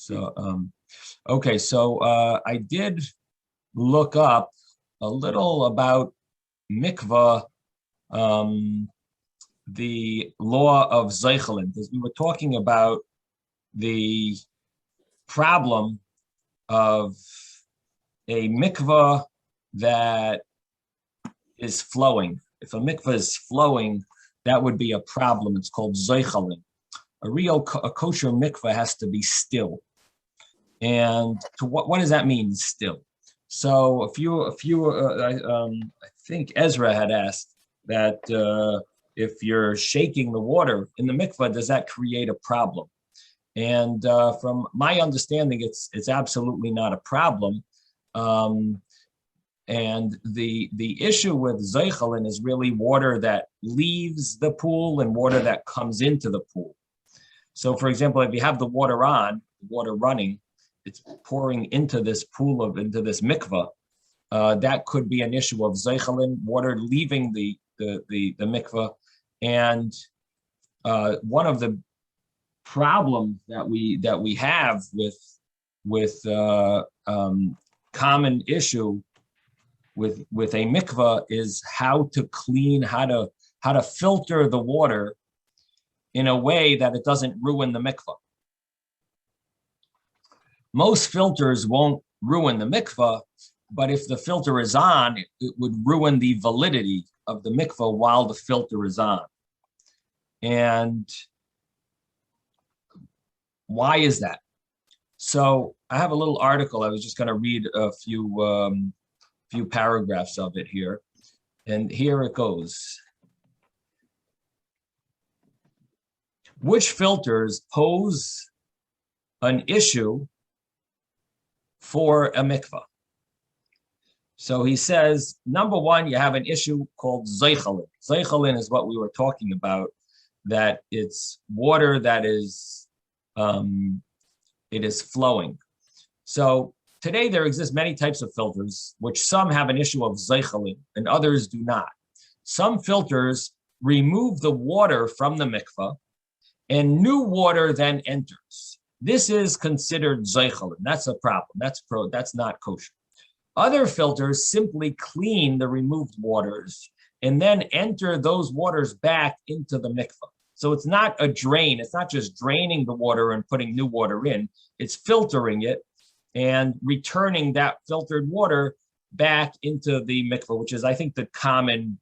So, okay, so I did look up a little about mikvah, the law of Zeichelin, because we were talking about the problem of a mikvah that is flowing. If a mikvah is flowing, that would be a problem. It's called Zeichelin. A kosher mikvah has to be still. And to what does that mean, still? So I think Ezra had asked that if you're shaking the water in the mikvah, does that create a problem? And from my understanding, it's absolutely not a problem. And the issue with Zeichelin is really water that leaves the pool and water that comes into the pool. So, for example, if you have the water running, it's pouring into this into this mikvah. That could be an issue of Zeichelin, water leaving the mikvah. And one of the problems that we have with common issue with a mikvah is how to filter the water in a way that it doesn't ruin the mikvah. Most filters won't ruin the mikvah, but if the filter is on, it would ruin the validity of the mikvah while the filter is on. And why is that? So I have a little article. I was just going to read a few paragraphs of it here. And here it goes. Which filters pose an issue for a mikvah? So he says, number one, you have an issue called Zeichelin. Zeichelin is what we were talking about, that it's water that is, it is flowing. So today there exist many types of filters, which some have an issue of Zeichelin and others do not. Some filters remove the water from the mikvah and new water then enters. This is considered Zeichelin. That's a problem. That's not kosher. Other filters simply clean the removed waters and then enter those waters back into the mikvah. So it's not a drain. It's not just draining the water and putting new water in. It's filtering it and returning that filtered water back into the mikvah, which is, I think, the common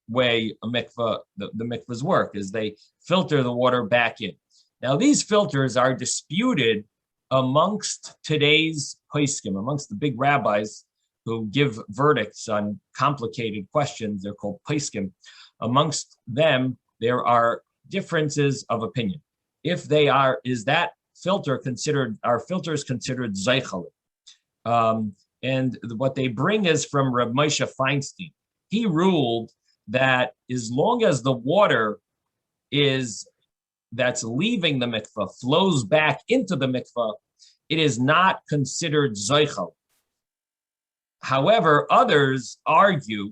way a mikvah, the mikvahs work, is they filter the water back in. Now, these filters are disputed amongst today's poskim, amongst the big rabbis who give verdicts on complicated questions. They're called poskim. Amongst them, there are differences of opinion. If they are, is that filter considered, are filters considered Zeichelin? And what they bring is from Reb Moshe Feinstein. He ruled that as long as the water that's leaving the mikvah flows back into the mikvah, it is not considered Zeichel. However, others argue,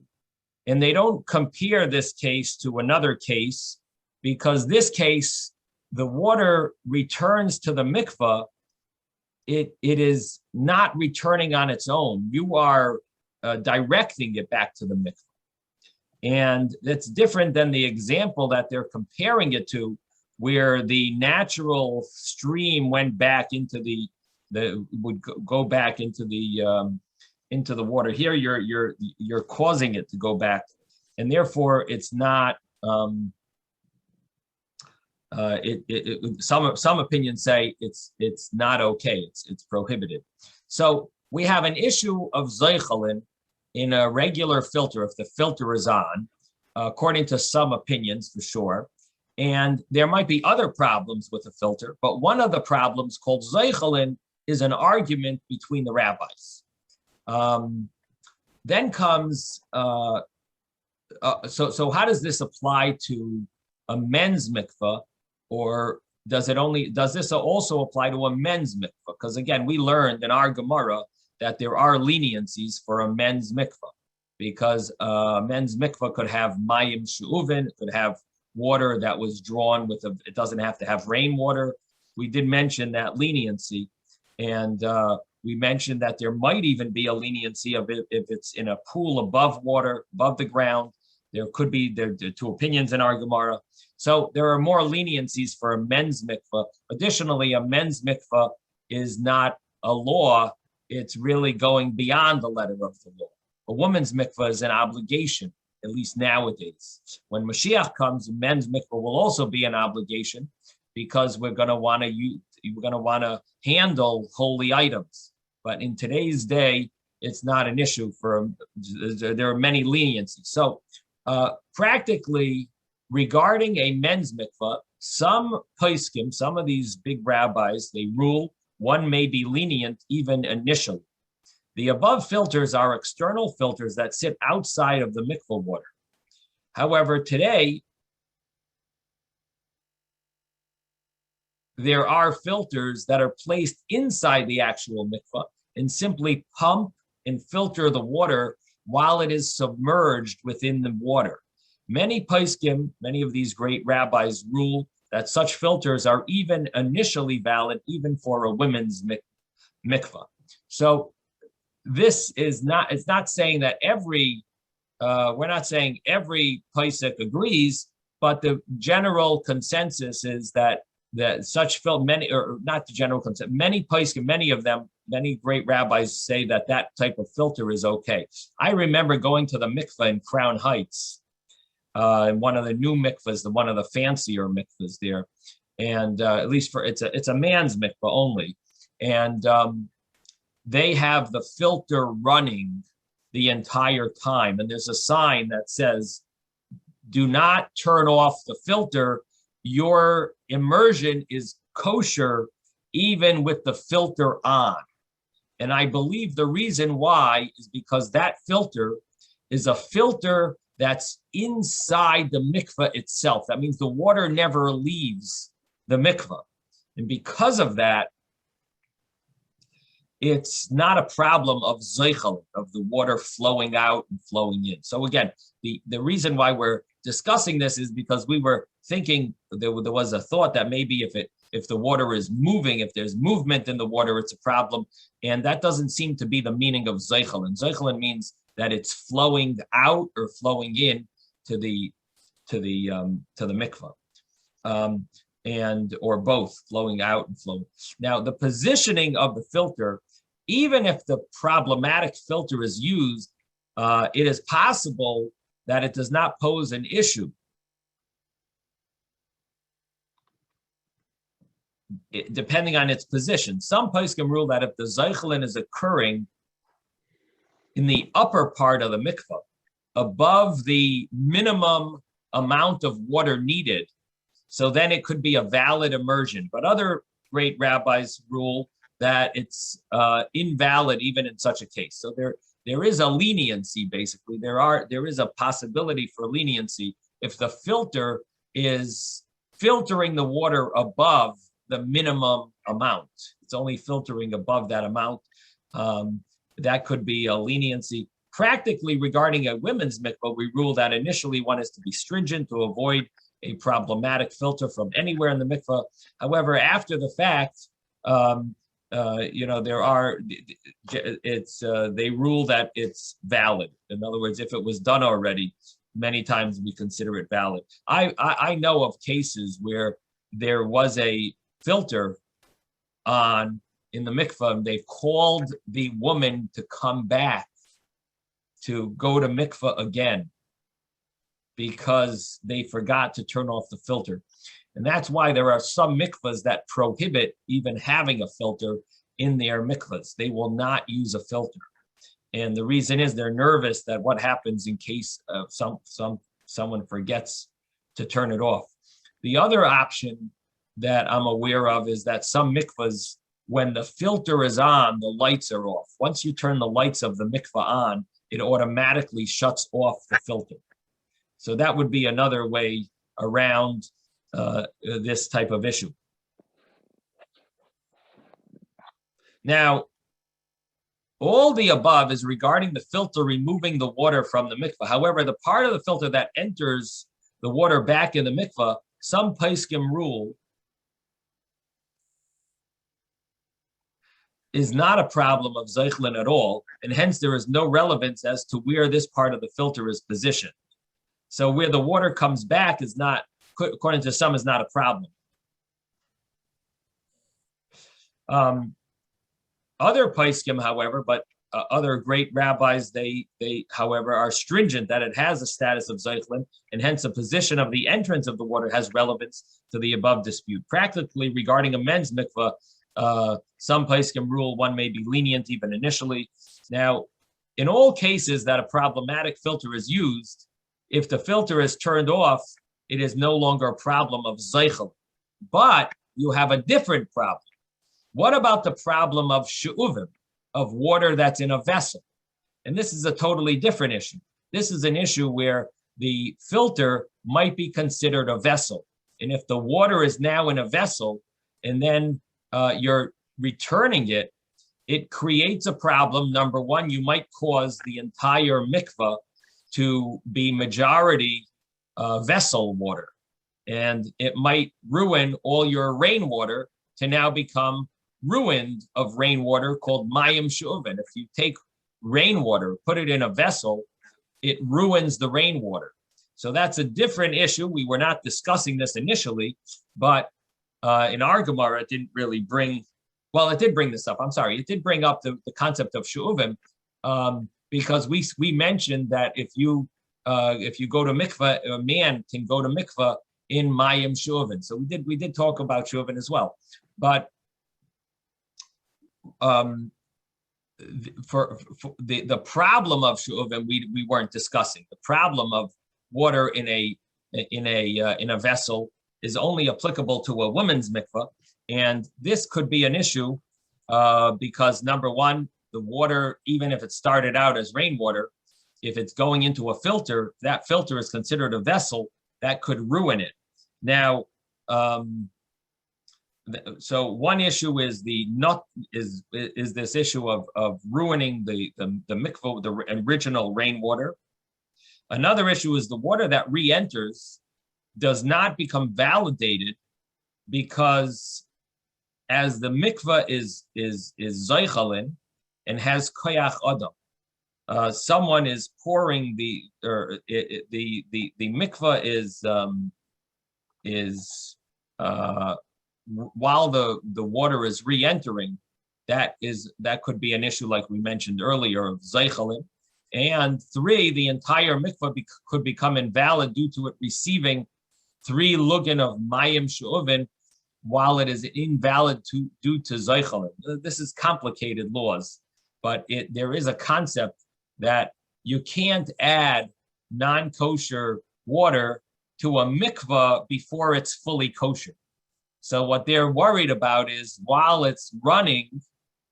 and they don't compare this case to another case, because this case, the water returns to the mikvah, it is not returning on its own. You are directing it back to the mikvah. And that's different than the example that they're comparing it to, where the natural stream went back into would go back into the water. Here, you're causing it to go back, and therefore it's not. Some opinions say it's not okay. It's prohibited. So we have an issue of Zeichelin in a regular filter if the filter is on, according to some opinions for sure. And there might be other problems with the filter, but one of the problems called Zeichelin is an argument between the rabbis. Then comes, so how does this apply to a men's mikvah, or does this also apply to a men's mikvah? Because again, we learned in our Gemara that there are leniencies for a men's mikvah, because men's mikvah could have mayim she'uvin, it could have water that was drawn with it doesn't have to have rainwater. we did mention that leniency, and we mentioned that there might even be a leniency of it if it's in a pool above water, above the ground. There could be there are two opinions in our Gemara. So there are more leniencies for a men's mikvah. Additionally, a men's mikvah is not a law. It's really going beyond the letter of the law. A woman's mikvah is an obligation, at least nowadays. When Mashiach comes, a men's mikvah will also be an obligation because we're going to want to handle holy items. But in today's day, it's not an issue for, there are many leniencies. So practically, regarding a men's mikvah, some poskim, some of these big rabbis, they rule one may be lenient even initially. The above filters are external filters that sit outside of the mikvah water. However, today, there are filters that are placed inside the actual mikvah and simply pump and filter the water while it is submerged within the water. Many poskim, many of these great rabbis rule that such filters are even initially valid, even for a women's mikvah. So this is not, it's not saying that every, we're not saying every posek agrees, but the general consensus is that such many, or not the general consensus, many poskim, many of them, many great rabbis say that that type of filter is okay. I remember going to the mikvah in Crown Heights, in one of the new mikvahs, one of the fancier mikvahs there, and at least for it's a man's mikvah only, and they have the filter running the entire time, and there's a sign that says, "Do not turn off the filter. Your immersion is kosher even with the filter on." And I believe the reason why is because that filter is a filter that's inside the mikvah itself. That means the water never leaves the mikvah. And because of that, it's not a problem of zeichel, of the water flowing out and flowing in. So again, the reason why we're discussing this is because we were thinking there was a thought that maybe if the water is moving, if there's movement in the water, it's a problem. And that doesn't seem to be the meaning of zeichel. And zeichel means that it's flowing out or flowing in to the mikvah, and or both, flowing out and flowing. Now, the positioning of the filter, even if the problematic filter is used, it is possible that it does not pose an issue. Depending on its position. Some poskim rule that if the zeichelin is occurring in the upper part of the mikvah, above the minimum amount of water needed, so then it could be a valid immersion. But other great rabbis rule that it's invalid even in such a case. So there is a leniency, basically. There is a possibility for leniency if the filter is filtering the water above the minimum amount. It's only filtering above that amount. That could be a leniency. Practically, regarding a women's mikvah, we rule that initially one is to be stringent to avoid a problematic filter from anywhere in the mikvah. However, after the fact, they rule that it's valid. In other words, if it was done already, many times we consider it valid. I know of cases where there was a filter on in the mikvah, and they've called the woman to come back to go to mikvah again because they forgot to turn off the filter. And that's why there are some mikvahs that prohibit even having a filter in their mikvahs. They will not use a filter. And the reason is they're nervous that what happens in case of someone forgets to turn it off. The other option that I'm aware of is that some mikvahs, when the filter is on, the lights are off. Once you turn the lights of the mikvah on, it automatically shuts off the filter. So that would be another way around this type of issue. Now, all the above is regarding the filter removing the water from the mikvah. However, the part of the filter that enters the water back in the mikvah, some poskim rule is not a problem of zeichlin at all, and hence there is no relevance as to where this part of the filter is positioned. So where the water comes back is not, according to some, is not a problem. Other poskim, however, but other great rabbis, they however are stringent that it has a status of zeichlin, and hence the position of the entrance of the water has relevance to the above dispute. Practically, regarding a men's mikvah, some poskim rule one may be lenient even initially. Now, in all cases that a problematic filter is used, if the filter is turned off, it is no longer a problem of zeichel. But you have a different problem. What about the problem of she'uvim, of water that's in a vessel? And this is a totally different issue. This is an issue where the filter might be considered a vessel. And if the water is now in a vessel and then you're returning it, it creates a problem. Number one, you might cause the entire mikvah to be majority vessel water. And it might ruin all your rainwater to now become ruined of rainwater called mayim she'uvin. If you take rainwater, put it in a vessel, it ruins the rainwater. So that's a different issue. We were not discussing this initially, but in our Gemara, it didn't really bring, well, it did bring this up. I'm sorry. It did bring up the concept of she'uvim because we mentioned that if you go to mikvah, a man can go to mikvah in mayim she'uvin. So we did talk about she'uvin as well, but for the problem of she'uvim we weren't discussing. The problem of water in a vessel is only applicable to a woman's mikvah, and this could be an issue because number one, the water, even if it started out as rainwater, if it's going into a filter, that filter is considered a vessel that could ruin it. Now, so one issue is this issue of ruining the mikvah, the original rainwater. Another issue is the water that re-enters does not become validated because as the mikvah is zeichalin and has koyach adam, someone is pouring the mikvah is while the water is re-entering, that could be an issue like we mentioned earlier of zeichalin. And three, the entire mikvah could become invalid due to it receiving 3 lugin of mayim she'uvin while it is invalid due to zeichalin. This is complicated laws, but there is a concept that you can't add non-kosher water to a mikvah before it's fully kosher. So what they're worried about is while it's running,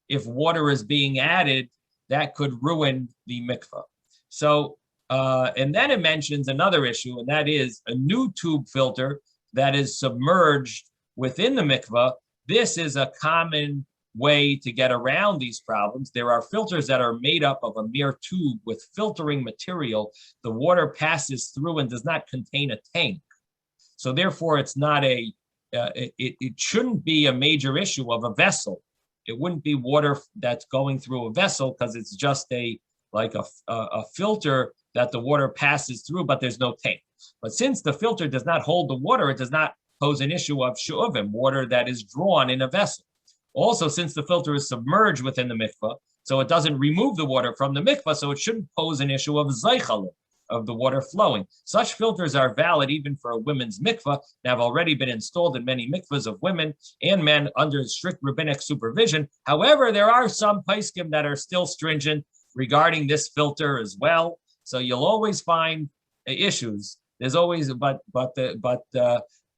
if water is being added, that could ruin the mikvah. So, and then it mentions another issue, and that is a new tube filter that is submerged within the mikvah. This is a common way to get around these problems. There are filters that are made up of a mere tube with filtering material. The water passes through and does not contain a tank. So therefore, it's not it shouldn't be a major issue of a vessel. It wouldn't be water that's going through a vessel because it's just like a filter that the water passes through, but there's no tank. But since the filter does not hold the water, it does not pose an issue of she'uvim, water that is drawn in a vessel. Also, since the filter is submerged within the mikvah, so it doesn't remove the water from the mikvah, so it shouldn't pose an issue of zeichalim, of the water flowing. Such filters are valid even for a women's mikvah and have already been installed in many mikvahs of women and men under strict rabbinic supervision. However, there are some poskim that are still stringent regarding this filter as well. So you'll always find issues. There's always,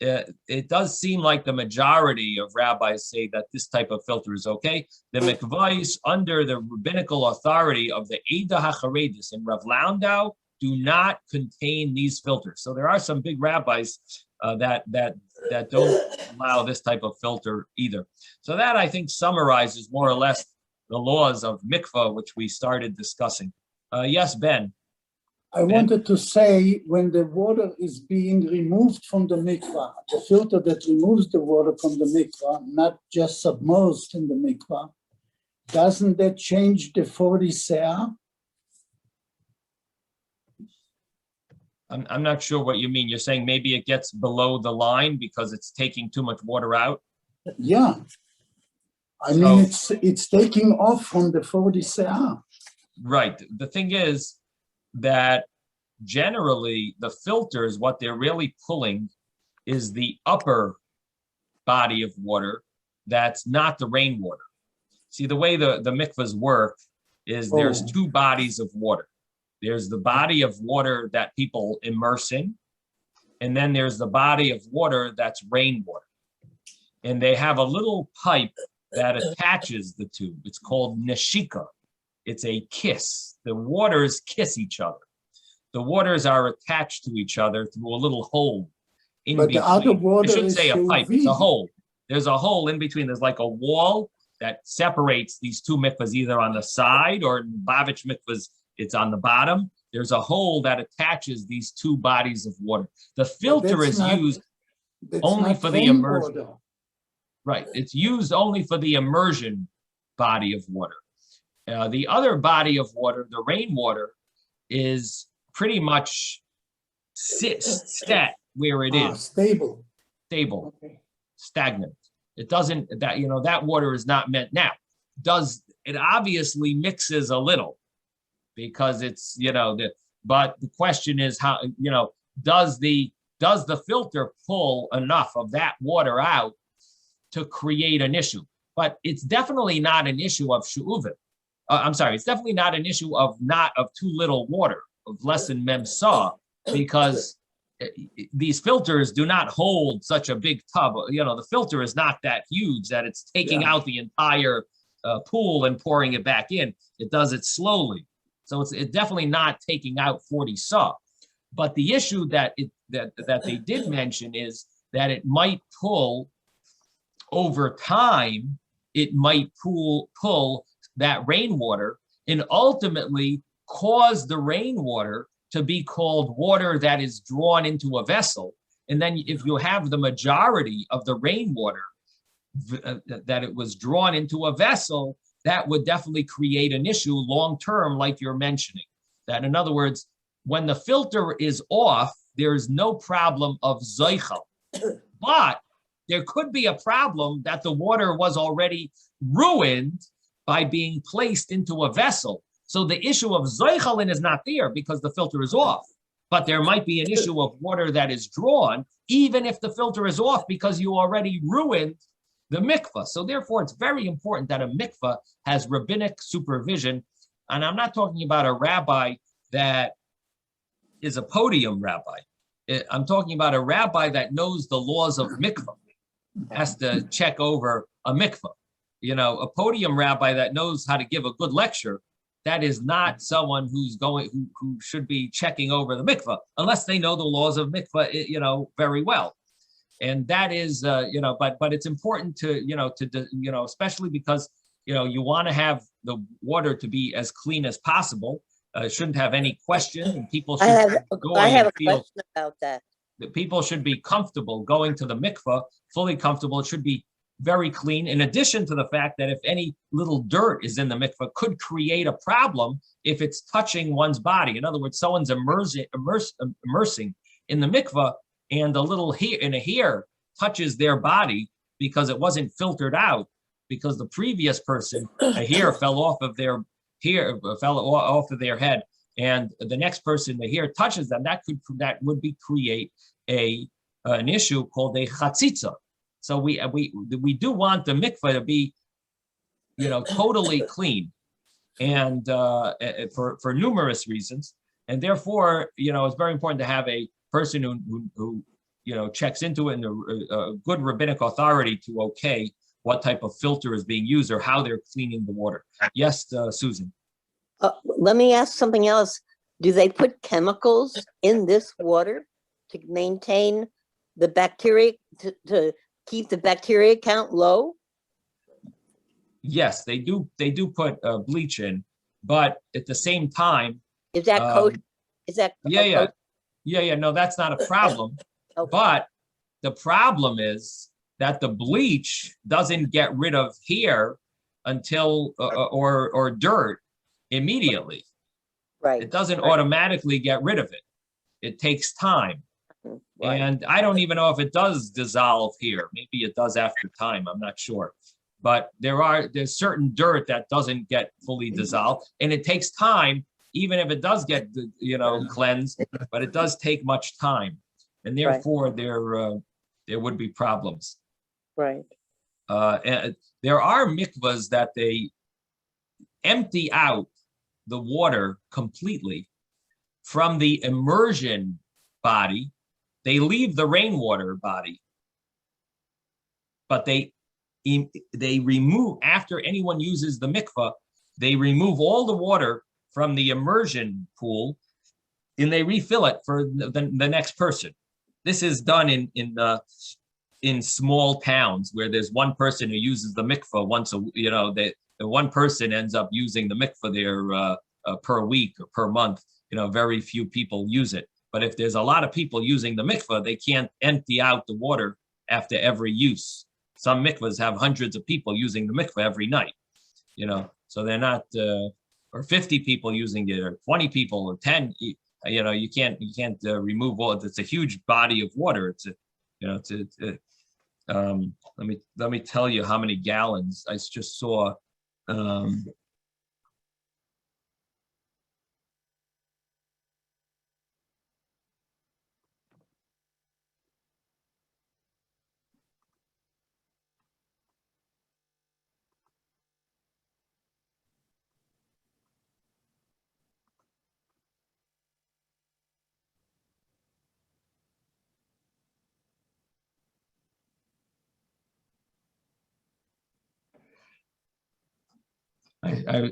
it does seem like the majority of rabbis say that this type of filter is okay. The mikvahs under the rabbinical authority of the Eidah HaCharedis in Rav Landau do not contain these filters. So there are some big rabbis that don't allow this type of filter either. So that, I think, summarizes more or less the laws of mikvah, which we started discussing. Yes, Ben? I wanted to say, when the water is being removed from the mikvah, the filter that removes the water from the mikvah, not just submerged in the mikvah, doesn't that change the 40 se'ah? I'm not sure what you mean. You're saying maybe it gets below the line because it's taking too much water out? Yeah. I mean, it's taking off from the 40 se'ah. Right. The thing is that generally the filters, what they're really pulling is the upper body of water that's not the rainwater. See, the way the mikvahs work is there's two bodies of water. There's the body of water that people immerse in, and then there's the body of water that's rainwater. And they have a little pipe that attaches the two. It's called neshika. It's a kiss. The waters kiss each other. The waters are attached to each other through a little hole in But between. the other water I shouldn't is say a pipe, shuvi. it's a hole. There's a hole in between. There's like a wall that separates these two mikvahs either on the side or in Bavitch mikvahs, it's on the bottom. There's a hole that attaches these two bodies of water. The filter is used only for the immersion. Right, it's used only for the immersion body of water. The other body of water, the rainwater, is pretty much stat where it is. Stable. Stable, Okay. stagnant. It doesn't, that water is not meant now. It obviously mixes a little because it's, but the question is how, does the filter pull enough of that water out to create an issue? But it's definitely not an issue of shu'uvim. I'm sorry, it's definitely not an issue of too little water, of less than memsa, because these filters do not hold such a big tub. The filter is not that huge that it's taking out the entire pool and pouring it back in. It does it slowly. So it's definitely not taking out 40 sa. But the issue that they did mention is that it might pull over time, it might pull that rainwater and ultimately cause the rainwater to be called water that is drawn into a vessel. And then if you have the majority of the rainwater that it was drawn into a vessel, that would definitely create an issue long-term, like you're mentioning. That in other words, when the filter is off, there's no problem of zoichel. But there could be a problem that the water was already ruined by being placed into a vessel. So the issue of zoichelin is not there because the filter is off. But there might be an issue of water that is drawn, even if the filter is off, because you already ruined the mikvah. So therefore, it's very important that a mikvah has rabbinic supervision. And I'm not talking about a rabbi that is a podium rabbi. I'm talking about a rabbi that knows the laws of mikvah, has to check over a mikvah. A podium rabbi that knows how to give a good lecture, that is not someone who should be checking over the mikvah, unless they know the laws of mikvah, very well. And that is, but it's important to, especially because, you want to have the water to be as clean as possible. It shouldn't have any question, and people should I have a question about that. That people should be comfortable going to the mikvah, fully comfortable. It should be very clean, in addition to the fact that if any little dirt is in the mikvah, could create a problem if it's touching one's body. In other words, someone's immersing in the mikvah, and a little hair touches their body because it wasn't filtered out, because the previous person, a hair fell off of their head, and the next person, the hair touches them. That would create an issue called a chatzitza. So we do want the mikvah to be, totally clean, and for numerous reasons, and therefore, it's very important to have a person who checks into it, and a good rabbinic authority to okay what type of filter is being used or how they're cleaning the water. Yes, Susan. Let me ask something else. Do they put chemicals in this water to maintain the bacteria, to keep the bacteria count low? Yes, they do. They do put bleach in, but at the same time, is that kosher? Is that yeah? No, that's not a problem. Okay. But the problem is that the bleach doesn't get rid of hair until or dirt immediately. Right. It doesn't right. automatically get rid of it. It takes time. Right. And I don't even know if it does dissolve here. Maybe it does after time. I'm not sure. But there's certain dirt that doesn't get fully dissolved, and it takes time, even if it does get cleansed. But it does take much time, and therefore there would be problems. Right. And there are mikvahs that they empty out the water completely from the immersion body. They leave the rainwater body, but they remove, after anyone uses the mikvah, they remove all the water from the immersion pool and they refill it for the next person. This is done in small towns where there's one person who uses the mikvah once the one person ends up using the mikvah there per week or per month. Very few people use it. But if there's a lot of people using the mikvah, they can't empty out the water after every use. Some mikvahs have hundreds of people using the mikvah every night, so they're not, or 50 people using it, or 20 people, or 10. You can't remove all. It's a huge body of water. Let me tell you how many gallons I just saw.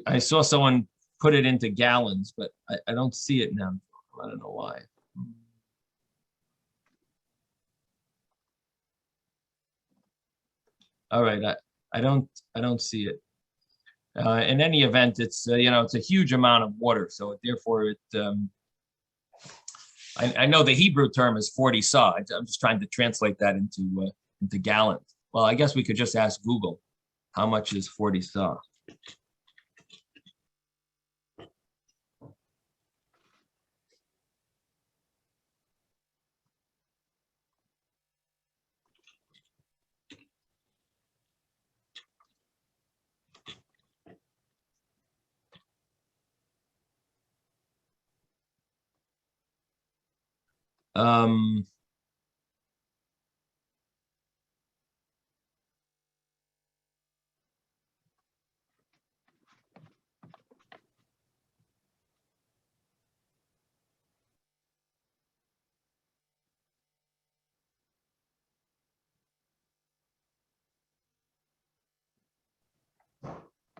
I saw someone put it into gallons, but I don't see it now. I don't know why. All right, I don't see it. In any event, it's it's a huge amount of water, so therefore I know the Hebrew term is 40 saw. I'm just trying to translate that into gallons. Well, I guess we could just ask Google, how much is 40 saw?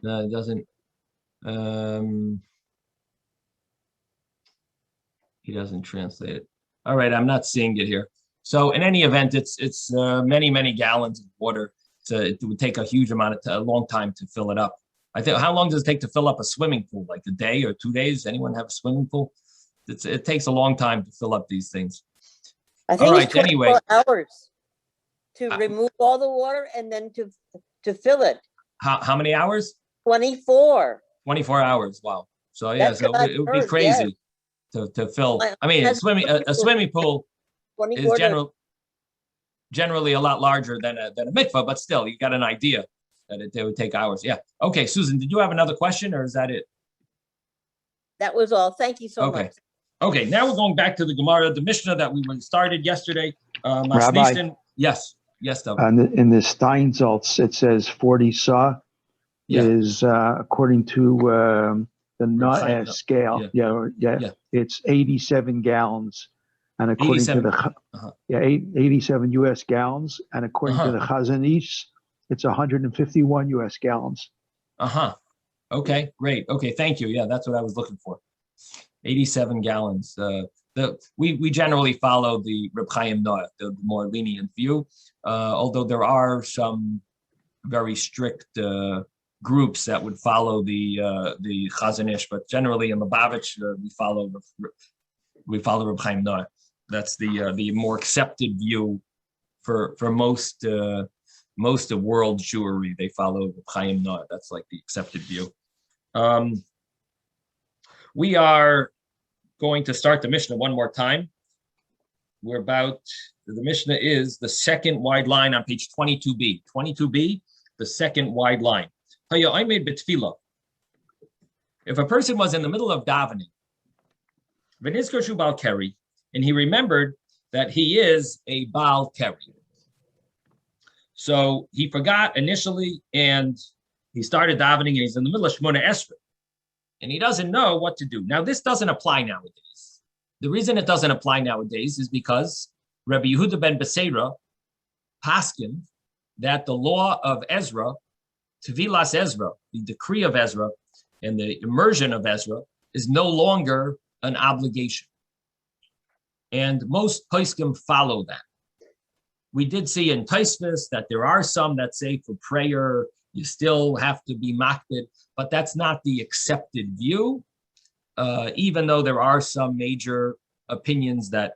No, it doesn't. He doesn't translate it. All right, I'm not seeing it here. So in any event, it's many gallons of water. It would take a huge amount of a long time to fill it up. I think, how long does it take to fill up a swimming pool? Like a day or 2 days? Anyone have a swimming pool? It takes a long time to fill up these things. I think All it's right, 24 anyway. hours to remove all the water and then to fill it. How many hours? 24. 24 hours. Wow. So yeah, That's so what it would I've be heard, crazy to fill. I mean, a swimming pool is 24 generally a lot larger than a mikvah, but still, you got an idea that it would take hours. Yeah. Okay, Susan, did you have another question, or is that it? That was all. Thank you so Okay. much. Okay, now we're going back to the Gemara, the Mishnah that we started yesterday. Rabbi? Yes, David. In the Steinsaltz, it says 40 saw Yeah. is according to the Chaim, scale. Yeah. It's 87 gallons, and according 87. to the 87 U.S. gallons, and according to the Chazon Ish, it's 151 U.S. gallons. Okay, great. Okay, thank you. Yeah, that's what I was looking for. 87 gallons. We generally follow the Reb Chaim Noach, the more lenient view, although there are some very strict groups that would follow the Chazon Ish, but generally in Lubavitch we follow Reb Chaim Noach. That's the more accepted view for most most of world Jewry, they follow Chaim Noah. That's like the accepted view. We are going to start the Mishnah one more time. The Mishnah is the second wide line on page 22b. 22b, the second wide line. If a person was in the middle of davening, and he remembered that he is a Baal Keri. So he forgot initially, and he started davening, and he's in the middle of Shemona Esrei, and he doesn't know what to do. Now, this doesn't apply nowadays. The reason it doesn't apply nowadays is because Rabbi Yehuda ben Beseira paskined that the law of Ezra, Tevilas Ezra, the decree of Ezra, and the immersion of Ezra is no longer an obligation. And most poskim follow that. We did see in Tosfos that there are some that say for prayer, you still have to be makbid, but that's not the accepted view, even though there are some major opinions that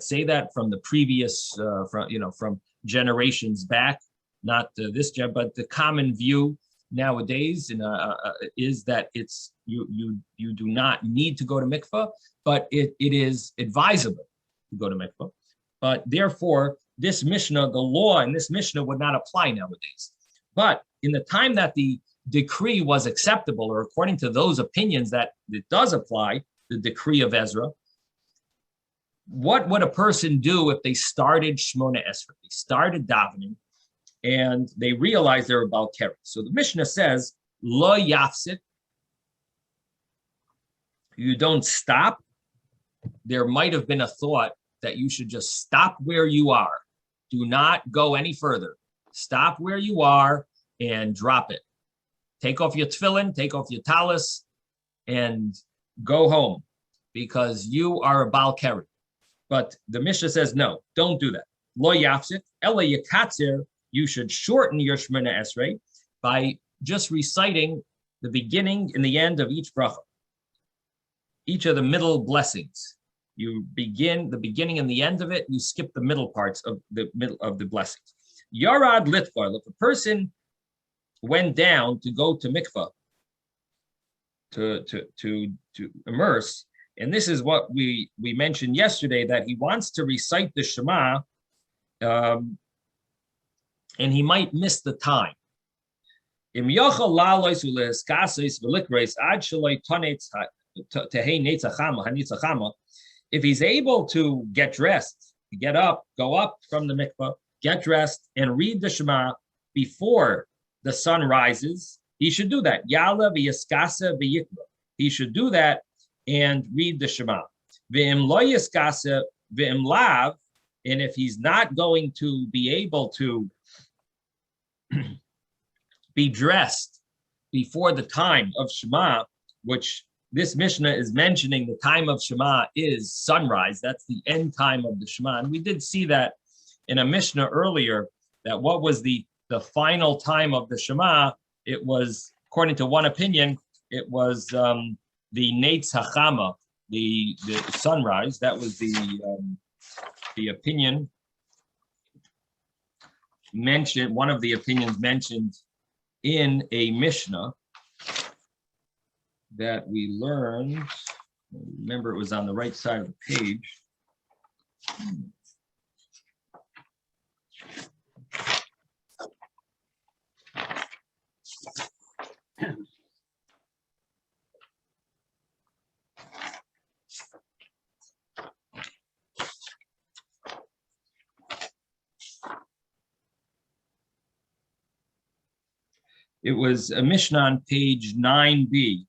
say that from the previous, from generations back, not this gen, but the common view nowadays is that it's you do not need to go to mikvah, but it is advisable to go to mikvah. But therefore, this Mishnah, the law in this Mishnah would not apply nowadays. But in the time that the decree was acceptable, or according to those opinions that it does apply, the decree of Ezra, what would a person do if they started Shemona Esrei? They started davening, and they realized they're about Keri. So the Mishnah says, Lo yafsit, you don't stop. There might have been a thought that you should just stop where you are. Do not go any further. Stop where you are and drop it. Take off your tefillin, take off your talis, and go home, because you are a Baal Keri. But the Mishnah says, no, don't do that. Lo yafsit, ela yakatzir, you should shorten your Shemona Esrei by just reciting the beginning and the end of each bracha. Each of the middle blessings. You begin the beginning and the end of it, you skip the middle parts of the middle of the blessings. Yarad litvar, if a person went down to go to mikvah, to immerse, and this is what we mentioned yesterday, that he wants to recite the Shema, and he might miss the time. If he's able to get dressed, get up, go up from the mikvah, get dressed, and read the Shema before the sun rises, he should do that. Yala v'yaskasa v'yikra. He should do that and read the Shema. V'im lo yaskasa v'im lav, and if he's not going to be able to be dressed before the time of Shema, which this Mishnah is mentioning the time of Shema is sunrise. That's the end time of the Shema. And we did see that in a Mishnah earlier, that what was the final time of the Shema? It was, according to one opinion, it was the Neitz Hachama, the sunrise. That was the opinion mentioned, one of the opinions mentioned in a Mishnah that we learned. Remember, it was on the right side of the page. It was a Mishnah on page 9b.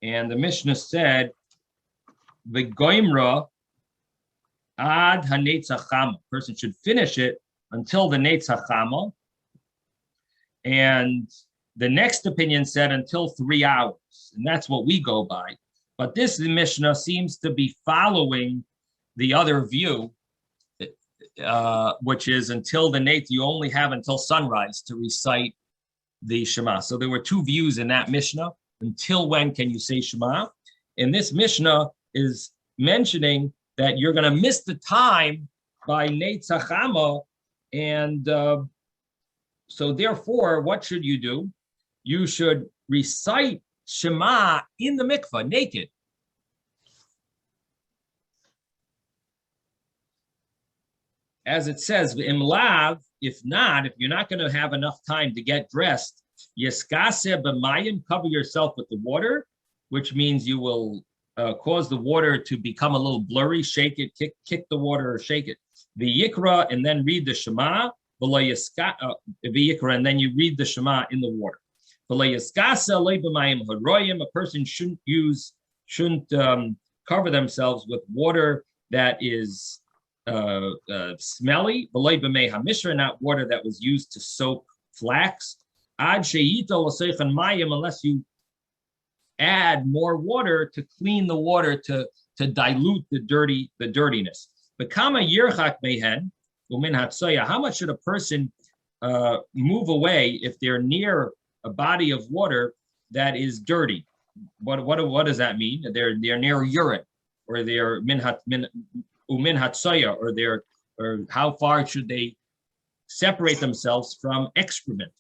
And the Mishnah said, "V'goimra ad haneitz hachama." Person should finish it until the neitz hachama. And the next opinion said until 3 hours, and that's what we go by. But this Mishnah seems to be following the other view, which is until the neitz. You only have until sunrise to recite the Shema. So there were two views in that Mishnah. Until when can you say Shema? And this Mishnah is mentioning that you're going to miss the time by Neitz Hachama, and So therefore, what should you do? You should recite Shema in the mikvah, naked. As it says, imlav, if not, if you're not going to have enough time to get dressed, yeskase b'mayim, cover yourself with the water, which means you will cause the water to become a little blurry, shake it, kick the water or shake it. V'yikra, and then read the Shema, v'yikra, and then you read the Shema in the water. A person shouldn't cover themselves with water that is smelly, not water that was used to soak flax, unless you add more water to clean the water to dilute the dirtiness. How much should a person move away if they're near a body of water that is dirty? What does that mean? They're near urine, or they're umin hatsoya, or how far should they separate themselves from excrement?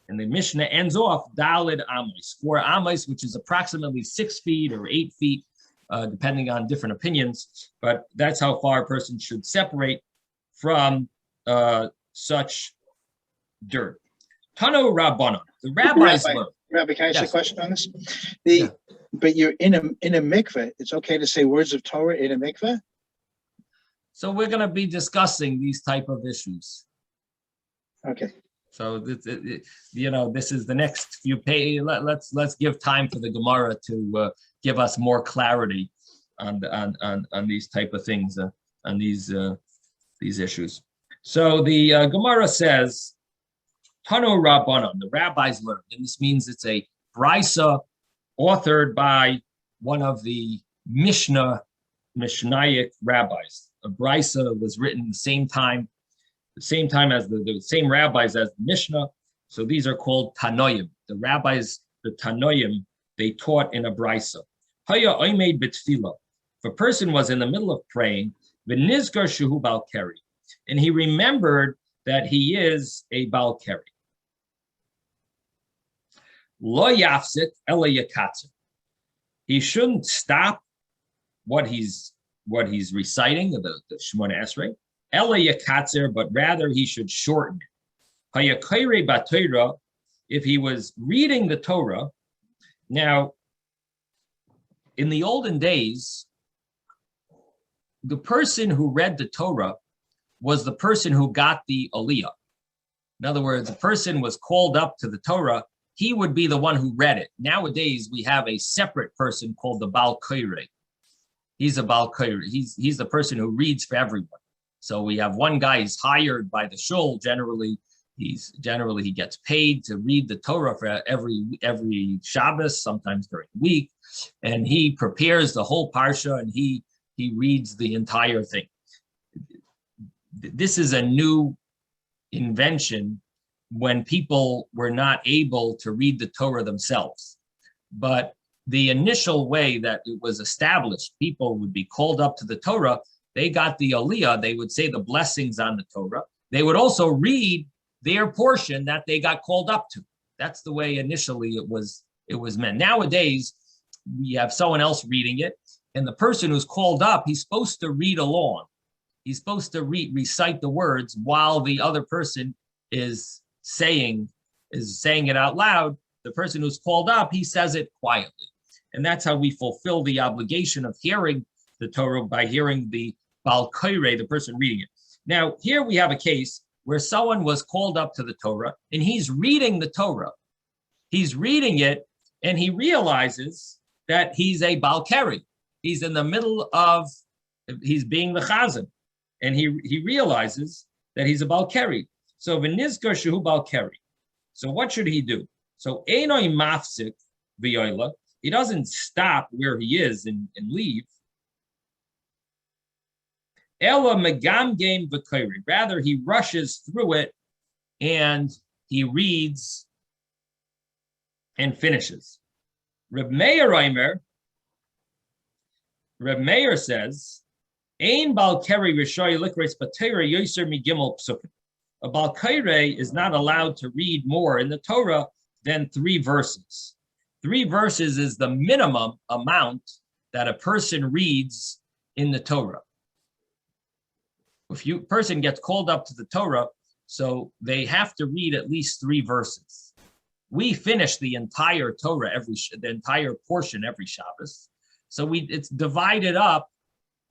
And the Mishnah ends off Dalid Amos, 4 Amos, which is approximately 6 feet or 8 feet, depending on different opinions. But that's how far a person should separate from such dirt. Tano Rabbanon, the rabbis learn. Rabbi, can I ask you a question on this? Yeah. But you're in a mikveh. It's okay to say words of Torah in a mikveh? So we're going to be discussing these type of issues. Okay. So this is the next few pages. Let's give time for the Gemara to give us more clarity on these type of things, on these issues. So the Gemara says, Tano Rabbanon, the rabbis learned, and this means it's a brisa authored by one of the Mishnaic rabbis. A brisa was written the same time as the same rabbis as the Mishnah. So these are called Tanoim. The rabbis, the Tanoim, they taught in a brisa. Haya oimed b'tfila. If a person was in the middle of praying, v'nizgar shehu bal keri, and he remembered that he is a bal keri. Lo yafsik ela yakatzer. He shouldn't stop what he's reciting, the Shemona Esrei, ela yakatzer, but rather he should shorten it. Hayakayre b'Torah, if he was reading the Torah. Now, in the olden days, the person who read the Torah was the person who got the Aliyah. In other words, a person was called up to the Torah, he would be the one who read it. Nowadays, we have a separate person called the Bal Koire. He's a Bal Koire. He's the person who reads for everyone. So we have one guy who's hired by the shul. Generally, he gets paid to read the Torah for every Shabbos, sometimes during the week, and he prepares the whole parsha and he reads the entire thing. This is a new invention when people were not able to read the Torah themselves. But the initial way that it was established, people would be called up to the Torah. They got the Aliyah. They would say the blessings on the Torah. They would also read their portion that they got called up to. That's the way initially it was meant. Nowadays, we have someone else reading it, and the person who's called up, he's supposed to read along. He's supposed to recite the words while the other person is saying it out loud. The person who's called up, he says it quietly. And that's how we fulfill the obligation of hearing the Torah, by hearing the Bal Koire, the person reading it. Now, here we have a case where someone was called up to the Torah and he's reading the Torah. He's reading it and he realizes that he's a Bal Keri. He's in the middle of, he's being the Chazan, and he realizes that he's a Bal Keri. So v'nizkar shehu Bal Keri. So what should he do? So einoi mafsik v'yoyla. He doesn't stop where he is and leave. Ela megam game v'koiri. Rather, he rushes through it and he reads and finishes. Reb Meir says, Ein bal keri rishoy likreis b'teira yoser migimel psukim. a Bal Kaireh is not allowed to read more in the Torah than 3 verses. 3 verses is the minimum amount that a person reads in the Torah. If a person gets called up to the Torah, so they have to read at least 3 verses. We finish the entire Torah the entire portion every Shabbos. So it's divided up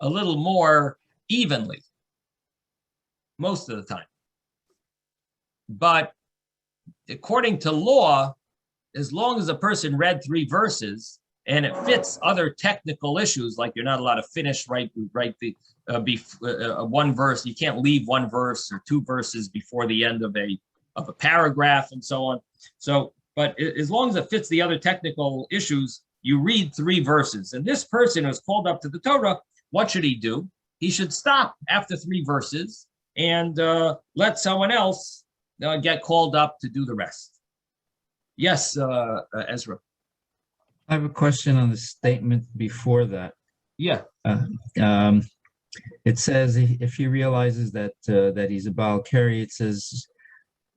a little more evenly most of the time. But according to law, as long as a person read 3 verses and it fits other technical issues, like you're not allowed to finish one verse, you can't leave 1 verse or 2 verses before the end of a paragraph and so on. So, but as long as it fits the other technical issues, you read 3 verses. And this person who's called up to the Torah, what should he do? He should stop after 3 verses and let someone else get called up to do the rest. Yes, Ezra. I have a question on the statement before that. Yeah. It says if he realizes that he's a Baal Keri, it says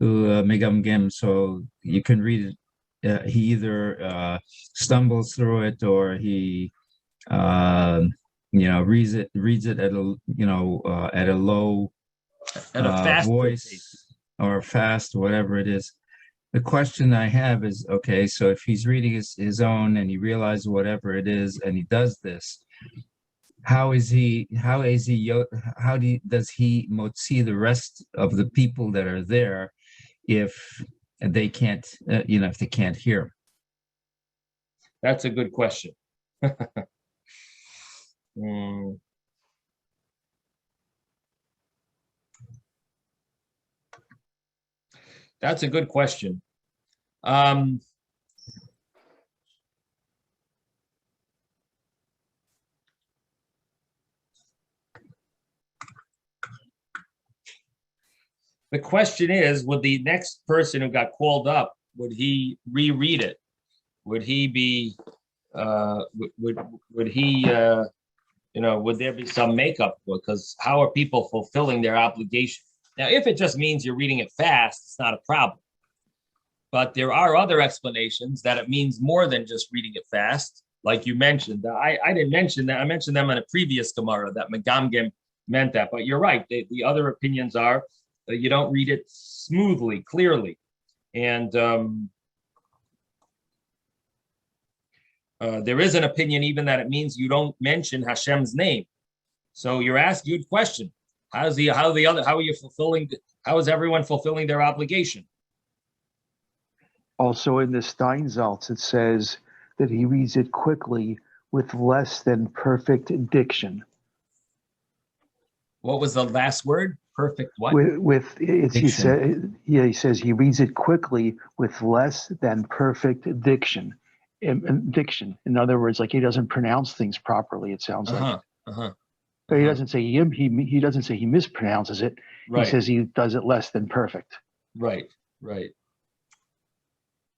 megamgem, so you can read it. He either stumbles through it or he reads it at a low fast voice pace. or fast, whatever it is. The question I have is, okay, so if he's reading his own and he realizes whatever it is and he does this, does he motzi the rest of the people that are there if they can't, if they can't hear? That's a good question. That's a good question. The question is, would the next person who got called up, would he reread it? Would he be, would he, would there be some makeup? Because how are people fulfilling their obligation? Now, if it just means you're reading it fast, it's not a problem. But there are other explanations that it means more than just reading it fast, like you mentioned. I didn't mention that. I mentioned them in a previous Gemara that Megamgem meant that. But you're right. The other opinions are that you don't read it smoothly, clearly. And there is an opinion even that it means you don't mention Hashem's name. So you're asked, good question. How is everyone fulfilling their obligation? Also in the Steinsaltz, it says that he reads it quickly with less than perfect diction. What was the last word? Perfect what? He says he reads it quickly with less than perfect diction. In other words, like he doesn't pronounce things properly. It sounds like. But he doesn't say he doesn't say he mispronounces it. Right. He says he does it less than perfect. Right.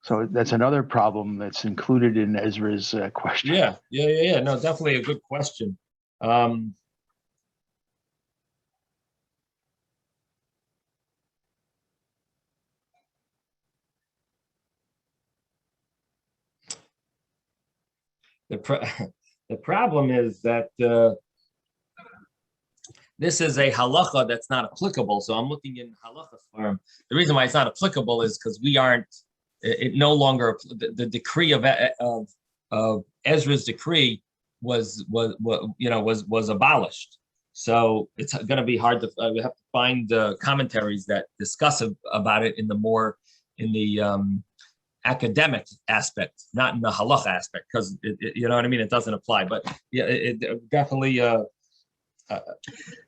So that's another problem that's included in Ezra's question. Yeah. No, definitely a good question. The problem is that this is a halacha that's not applicable. So I'm looking in halacha form. The reason why it's not applicable is because we aren't. It no longer the decree of Ezra's decree was abolished. So it's going to be hard to. We have to find commentaries that discuss about it in the academic aspect, not in the halacha aspect, because you know what I mean. It doesn't apply, but yeah, it definitely. I'm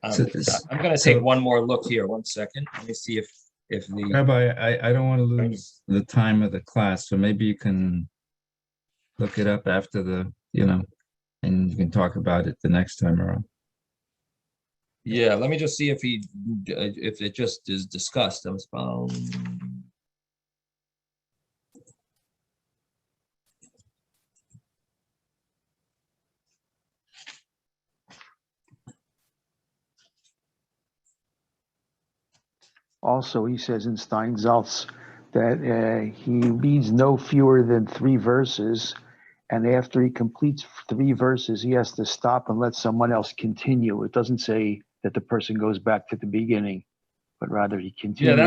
going to take one more look here. 1 second. Let me see if the Rabbi, I don't want to lose the time of the class, so maybe you can look it up after and you can talk about it the next time around. Yeah, let me just see if it just is discussed. also he says in Steinsaltz that he reads no fewer than 3 verses, and after he completes 3 verses, he has to stop and let someone else continue. It doesn't say that the person goes back to the beginning, but rather he continues. Yeah,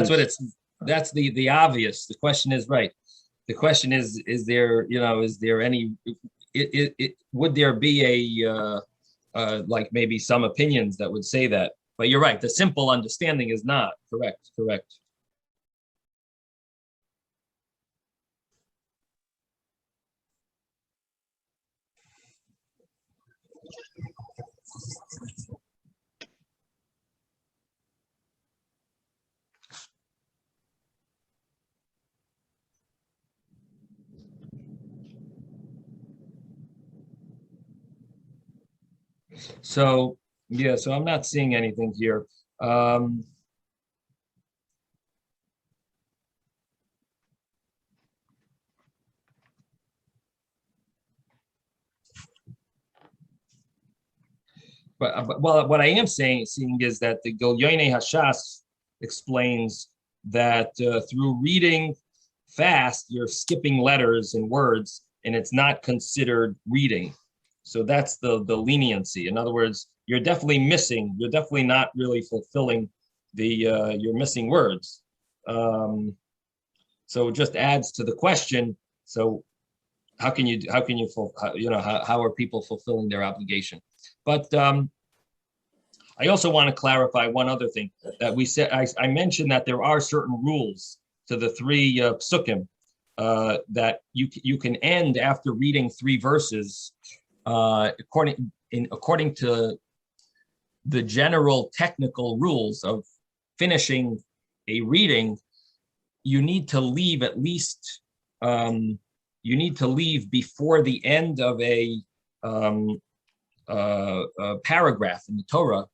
that's the obvious. The question is right. The question is there, is there any, would there be a, like maybe some opinions that would say that, but you're right. The simple understanding is not correct. So, yeah, so I'm not seeing anything here. But well, what I am seeing is that the Gilyonei Hashas explains that through reading fast, you're skipping letters and words, and it's not considered reading. So that's the leniency. In other words, you're definitely missing. You're definitely not really fulfilling you're missing words. So it just adds to the question. So how are people fulfilling their obligation? But I also want to clarify one other thing that we said. I mentioned that there are certain rules to the 3 psukim that you can end after reading 3 verses. According to the general technical rules of finishing a reading, you need to leave at least before the end of a paragraph in the Torah.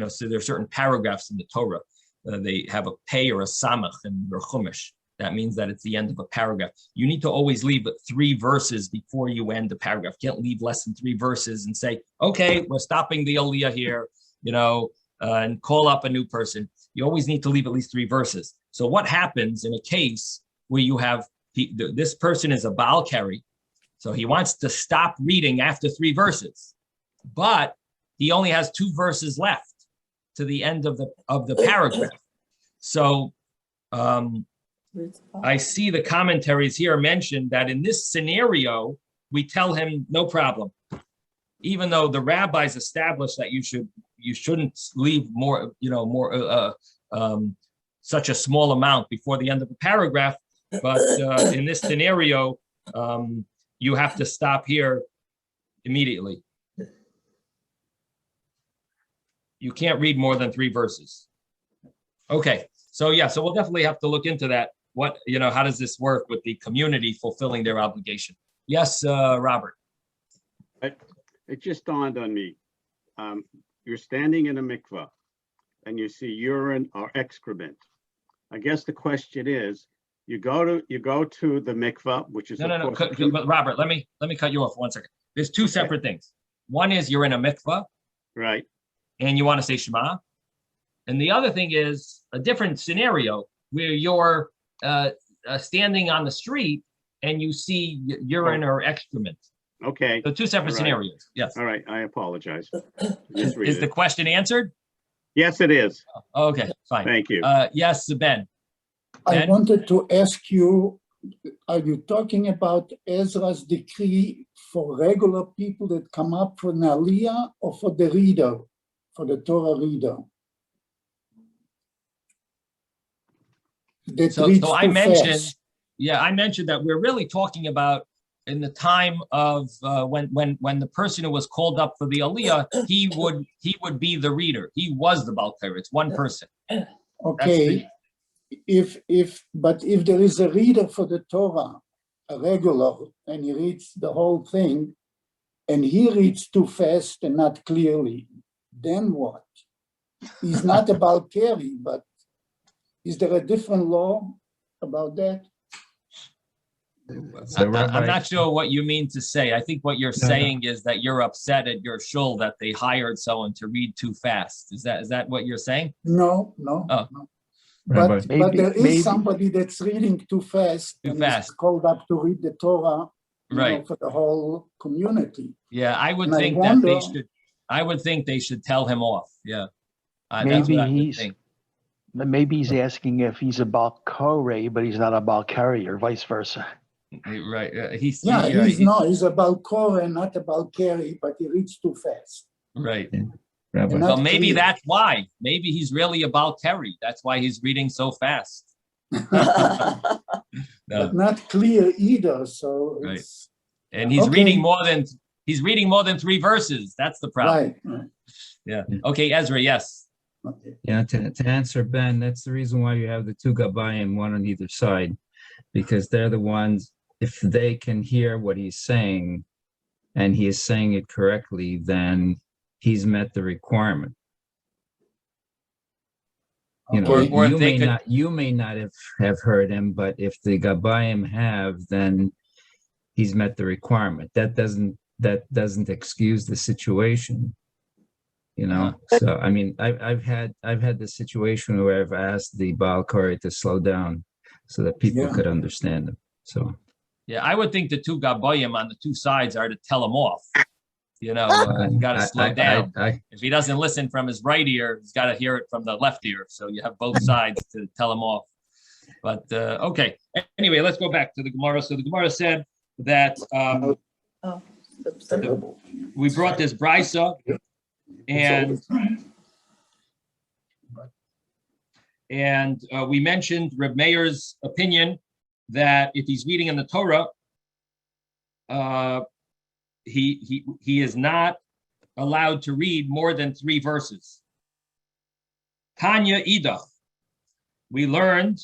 So there are certain paragraphs in the Torah. They have a pei or a samach in their chumash. That means that it's the end of a paragraph. You need to always leave 3 verses before you end the paragraph. You can't leave less than 3 verses and say, okay, we're stopping the aliyah here, and call up a new person. You always need to leave at least 3 verses. So what happens in a case where you have, this person is a Baal Keri, so he wants to stop reading after 3 verses, but he only has 2 verses left to the end of the paragraph. So, I see the commentaries here mentioned that in this scenario, we tell him no problem, even though the rabbis established that you shouldn't leave such a small amount before the end of the paragraph. But in this scenario, you have to stop here immediately. You can't read more than 3 verses. Okay, so yeah, so we'll definitely have to look into that. How does this work with the community fulfilling their obligation? Yes, Robert. It just dawned on me. You're standing in a mikvah and you see urine or excrement. I guess the question is, you go to the mikvah, which is No. But Robert, let me cut you off 1 second. There's 2 separate things. One is you're in a mikvah, right, and you want to say Shema, and the other thing is a different scenario where you're standing on the street and you see urine or excrement. Okay. So 2 separate scenarios. Yes. All right. I apologize. Is the question answered? Yes, it is. Okay, fine. Thank you. Yes, Ben. I wanted to ask you, are you talking about Ezra's decree for regular people that come up for an aliyah, or for the reader, for the Torah reader? So I mentioned, I mentioned that we're really talking about in the time of when the person who was called up for the aliyah, he would be the reader. He was the Baal Keri. It's one person. Okay. But if there is a reader for the Torah, a regular, and he reads the whole thing, and he reads too fast and not clearly, then what? He's not a Baal Keri, but is there a different law about that? I'm not sure what you mean to say. I think what you're saying is that you're upset at your shul that they hired someone to read too fast. Is that what you're saying? No. Oh. No. Rabbi. But there is maybe- somebody that's reading too fast. Too and fast. is called up to read the Torah, you know, Right. for the whole community. Yeah, I would And I think that they wonder- should, I would think they should tell him off. Yeah. That's Maybe what I would he's- think. Maybe he's asking if he's a Baal Koreh, but he's not a Baal Carry, or vice versa. Right. He's about Korah, not about Kerry, but he reads too fast. right. Rabbi. And Well, not maybe clear. that's why. Maybe he's really about Kerry. That's why he's reading so fast. No. But not clear either, so Right. it's And he's Okay. reading more than 3 verses. That's the problem. right. Yeah. Okay, Ezra, yes. Okay. Yeah, to answer Ben, that's the reason why you have the two Gabbayim, one on either side, because they're the ones, if they can hear what he's saying and he is saying it correctly, then he's met the requirement. You know, Okay. Or if you they may could- not, you may not have heard him, but if the Gabbayim have, then he's met the requirement. That doesn't excuse the situation. You know, so I mean, I've had the situation where I've asked the Baal Koreh to slow down so that people Yeah. could understand him. So Yeah, I would think the 2 Gabayim on the 2 sides are to tell him off. You know, you got to slow down. If he doesn't listen from his right ear, he's got to hear it from the left ear. So you have both sides to tell him off. But okay. Anyway, let's go back to the Gemara. So the Gemara said that we brought this brisa, and we mentioned Reb Meir's opinion that if he's reading in the Torah, he is not allowed to read more than 3 verses. Tanya Idach, we learned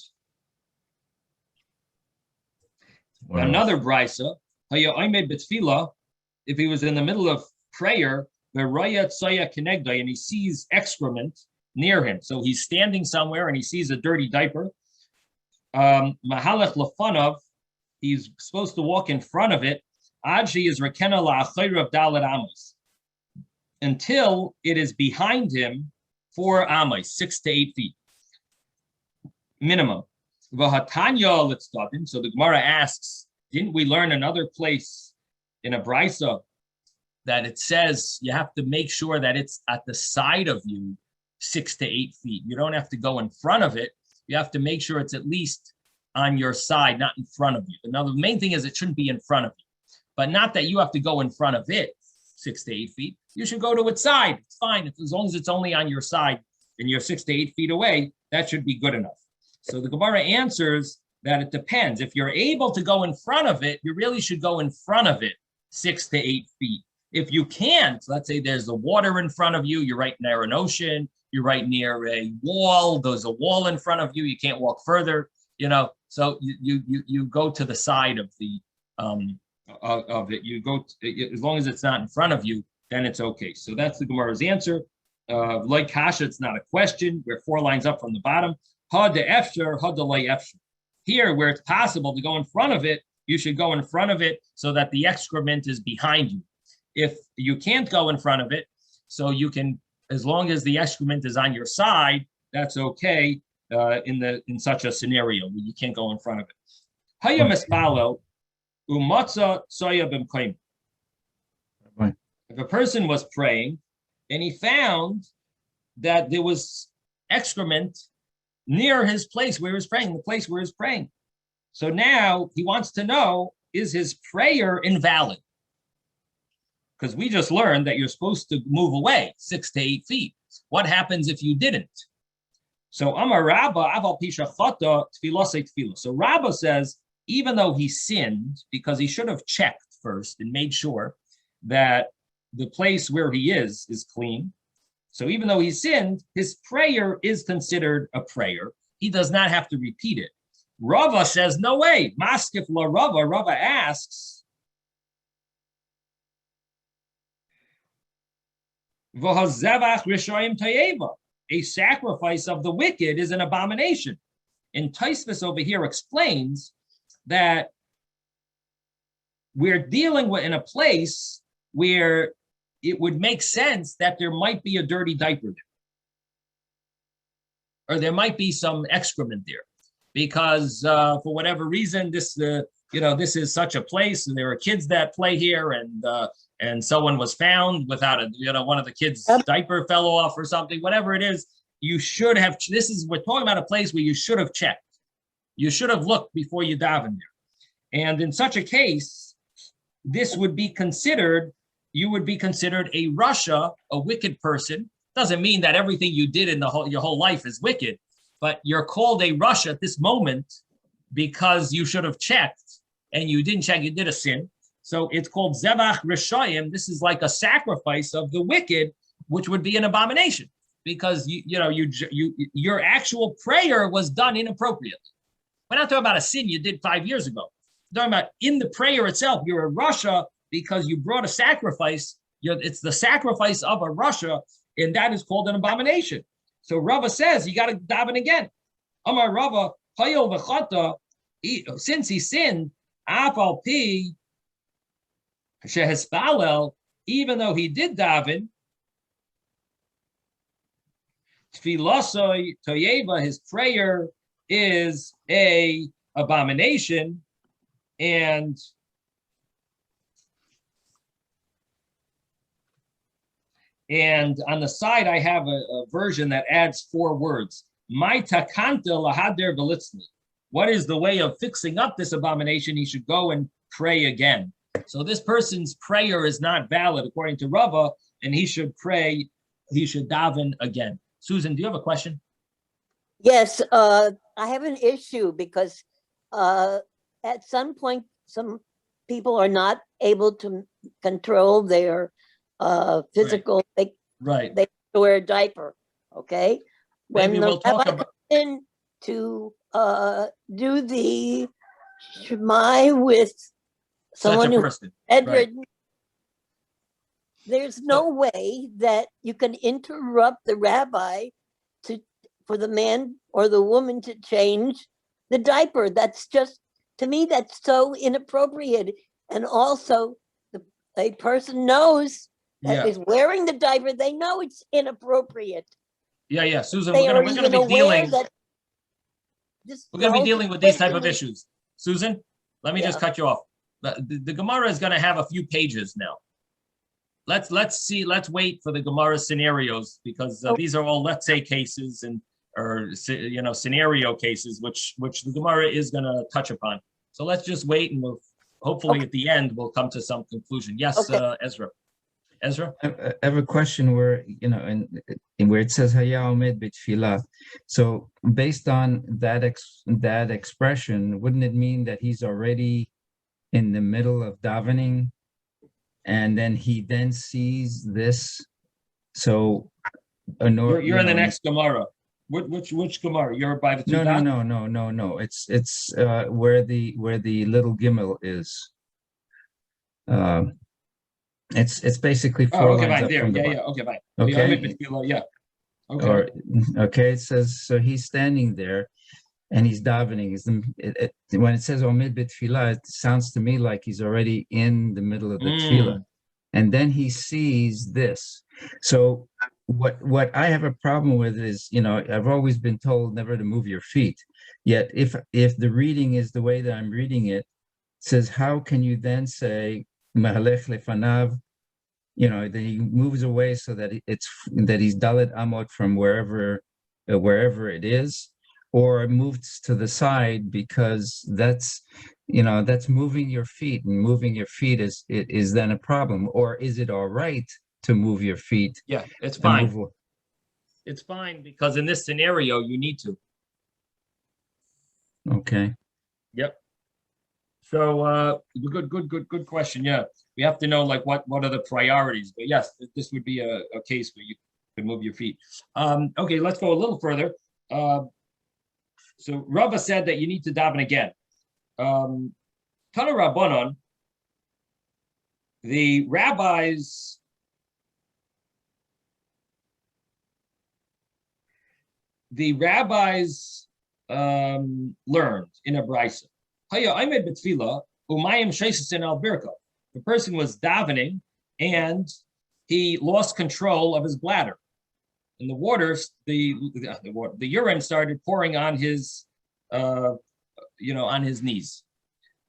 another brisa. If he was in the middle of prayer, and he sees excrement near him, so he's standing somewhere and he sees a dirty diaper. Mahalech lefanov, he's supposed to walk in front of it. Adji is rekena la'achayrav dalet amos, until it is behind him 4 amos, 6 to 8 feet minimum. V'hatanya litzdadim. So the Gemara asks, didn't we learn another place in a brisa that it says you have to make sure that it's at the side of you 6 to 8 feet? You don't have to go in front of it. You have to make sure it's at least on your side, not in front of you. Now, the main thing is it shouldn't be in front of you, but not that you have to go in front of it 6 to 8 feet. You should go to its side. It's fine. As long as it's only on your side and you're 6 to 8 feet away, that should be good enough. So the Gemara answers that it depends. If you're able to go in front of it, you really should go in front of it 6 to 8 feet. If you can't, let's say there's the water in front of you, you're right near an ocean, you're right near a wall, there's a wall in front of you, you can't walk further, you know, so you go to the side of the of it. You go as long as it's not in front of you, then it's okay. So that's the Gemara's answer. Like Kasha, it's not a question. We're 4 lines up from the bottom. Ha de efsher, ha de lay efsher. Here, where it's possible to go in front of it, you should go in front of it so that the excrement is behind you. If you can't go in front of it, so you can, as long as the excrement is on your side, that's okay in such a scenario where you can't go in front of it. Haya mispalo umatza soya b'mkoim. If a person was praying and he found that there was excrement near his place where he was praying, the place where he was praying. So now he wants to know, is his prayer invalid? Because we just learned that you're supposed to move away 6 to 8 feet. What happens if you didn't? So Amar Rabba aval pisha chata tfilasei tefila. So Rabba says, even though he sinned, because he should have checked first and made sure that the place where he is clean. So even though he sinned, his prayer is considered a prayer. He does not have to repeat it. Rava says, no way. Maskif la Rava. Rava asks, V'hazevach rishayim tayeva. A sacrifice of the wicked is an abomination. And Taisvis over here explains that we're dealing with in a place where it would make sense that there might be a dirty diaper there. or there might be some excrement there, because for whatever reason, this this is such a place, and there are kids that play here, and someone was found without one of the kids' diaper fell off or something, whatever it is. You should have. We're talking about a place where you should have checked. You should have looked before you daven there. And in such a case, this would be considered. You would be considered a rasha, a wicked person. Doesn't mean that everything you did in your whole life is wicked, but you're called a rasha at this moment because you should have checked and you didn't check. You did a sin. So it's called zevach rishayim. This is like a sacrifice of the wicked, which would be an abomination, because your actual prayer was done inappropriately. We're not talking about a sin you did 5 years ago. We're talking about in the prayer itself. You're a rasha because you brought a sacrifice. It's the sacrifice of a rasha, and that is called an abomination. So Rava says you got to daven again. Amar Rava, hayol v'chata, since he sinned, afal pi shehespalel, even though he did daven, tfilasoi toyeva, his prayer is a abomination, and on the side I have a version that adds 4 words. My takanta lahader velitzni. What is the way of fixing up this abomination? He should go and pray again. So this person's prayer is not valid according to Rava, and he should pray. He should daven again. Susan, do you have a question? Yes, I have an issue because at some point, some people are not able to control their physical. Right. They wear a diaper. Okay. Maybe we'll talk about comes in to do the Shema with someone such a who's person. bedridden. Right. There's no way that you can interrupt the rabbi for the man or the woman to change the diaper. That's just, to me, that's so inappropriate. And also, a person knows that is wearing the diaper. They know it's inappropriate. Yeah. Susan, They we're going to be dealing. We're going to be dealing with these type of issues. Susan, let me just cut you off. The Gemara is going to have a few pages now. Let's wait for the Gemara scenarios, because these are all let's say cases or scenario cases, which the Gemara is going to touch upon. So let's just wait, and we'll hopefully at the end we'll come to some conclusion. Yes, Ezra. I have a question where in where it says Haya Omed B'Tfilah. So based on that expression, wouldn't it mean that he's already in the middle of davening, and then he sees this? So you're in the next Gemara. Which Gemara? You're by the two dots? No. It's where the little gimel is. It's basically 4 lines up from the bottom. Okay, fine. Okay. Okay. It says, so he's standing there and he's davening. When it says Omid B'Tfilah, it sounds to me like he's already in the middle of the tefillah. And then he sees this. So what I have a problem with is, I've always been told never to move your feet. Yet if the reading is the way that I'm reading it, says, how can you then say Mahalech lefanav, that he moves away so that he's Dalet Amot from wherever it is, or moves to the side, because that's moving your feet, and moving your feet is then a problem. Or is it all right to move your feet? Yeah, it's fine. It's fine, because in this scenario you need to. Okay. Yep. So good question. Yeah, we have to know what are the priorities. But yes, this would be a case where you could move your feet. Okay, let's go a little further. So Rava said that you need to daven again. Tana Rabbanon, the rabbis learned in a brisa. The person was davening and he lost control of his bladder. and the waters, the urine started pouring on his, on his knees.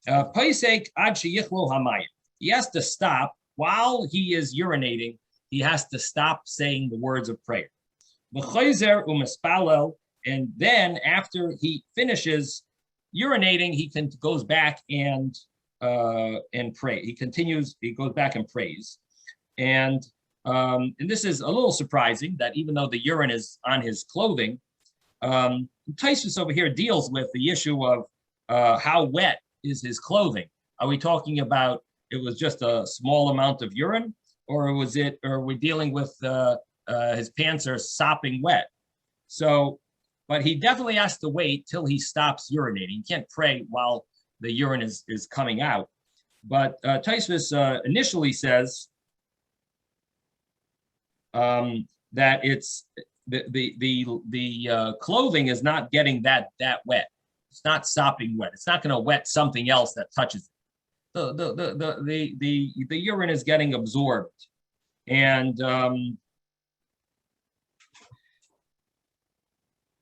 Paisek ad sheyichlu hamayim. He has to stop while he is urinating. He has to stop saying the words of prayer. V'chayzer u'mispalel, and then after he finishes urinating, he goes back and pray. He goes back and prays. And this is a little surprising that even though the urine is on his clothing, Taisus over here deals with the issue of how wet is his clothing. Are we talking about it was just a small amount of urine, or are we dealing with his pants are sopping wet? So, but he definitely has to wait till he stops urinating. He can't pray while the urine is coming out. But Taisus initially says that it's the clothing is not getting that wet. It's not sopping wet. It's not going to wet something else that touches it. The urine is getting absorbed, and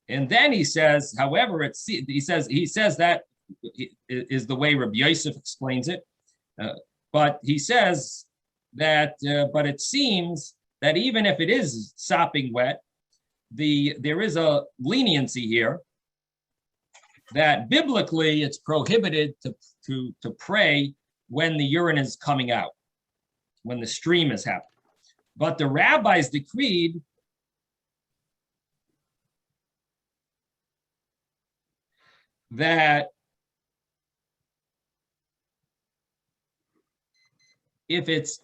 then he says, however, he says that is the way Rabbi Yosef explains it, but he says that but it seems that even if it is sopping wet, there is a leniency here that biblically it's prohibited to pray when the urine is coming out, when the stream is happening. But the rabbis decreed that if it's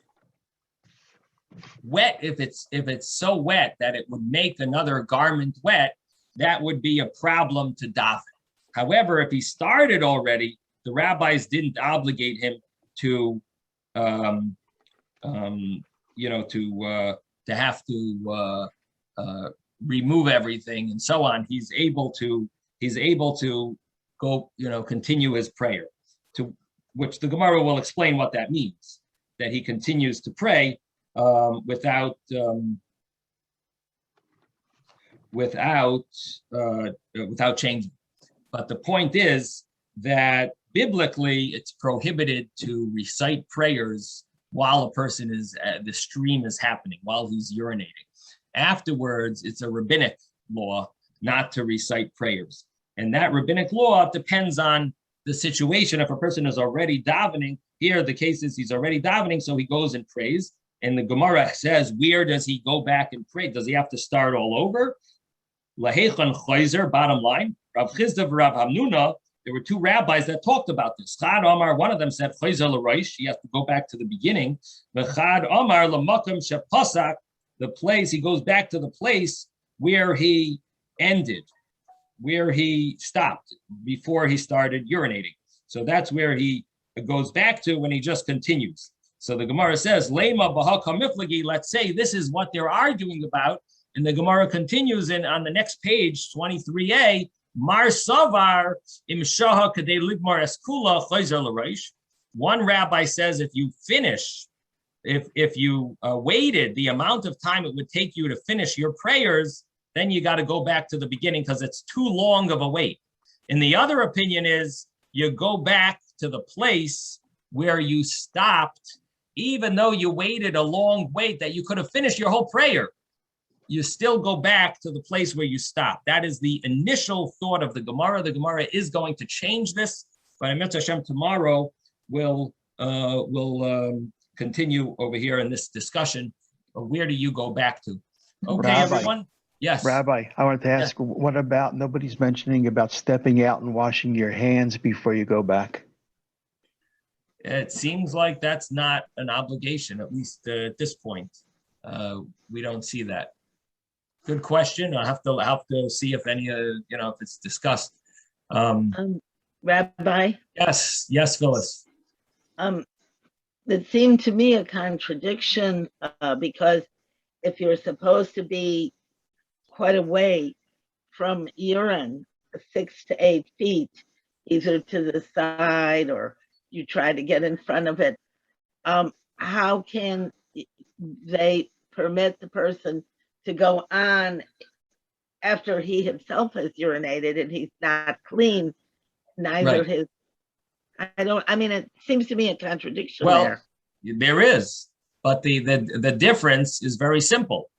wet, if it's so wet that it would make another garment wet, that would be a problem to daven. However, if he started already, the rabbis didn't obligate him to, to have to remove everything and so on. He's able to go, continue his prayer. To which the Gemara will explain what that means. That he continues to pray without changing. But the point is that biblically, it's prohibited to recite prayers while a person the stream is happening, while he's urinating. Afterwards, it's a rabbinic law not to recite prayers. And that rabbinic law depends on the situation. If a person is already davening, here the case is he's already davening, so he goes and prays. And the Gemara says, where does he go back and pray? Does he have to start all over? Lahechan Chayzer, bottom line. Rav Chizda, Rav Hamnuna, there were two rabbis that talked about this. Chad Omar, one of them said, Chayzer l'Roish, he has to go back to the beginning. Chad Omar l'Makom shepasak, the place, he goes back to the place where he ended, where he stopped before he started urinating. So that's where he goes back to when he just continues. So the Gemara says, Lema b'haka miflagi, let's say this is what they're arguing about. And the Gemara continues on the next page, 23a, Mar Savar im shaha kadei ligmar eskula chayzer l'reish. One rabbi says if you finish, if you waited the amount of time it would take you to finish your prayers, then you got to go back to the beginning because it's too long of a wait. And the other opinion is you go back to the place where you stopped, even though you waited a long wait that you could have finished your whole prayer. You still go back to the place where you stopped. That is the initial thought of the Gemara. The Gemara is going to change this, but Emet Hashem tomorrow will continue over here in this discussion of where do you go back to. Okay, Rabbi, everyone? Yes. Rabbi, I wanted to ask, what about, nobody's mentioning about stepping out and washing your hands before you go back? It seems like that's not an obligation, at least at this point. We don't see that. Good question. I'll have to see if any, if it's discussed. Rabbi? Yes, Phyllis. It seemed to me a contradiction because if you're supposed to be quite a way from urine, 6 to 8 feet, either to the side or you try to get in front of it, how can they permit the person to go on after he himself has urinated and he's not clean, neither Right. his, I mean, it seems to me a contradiction Well, there. there is, but the difference is very simple.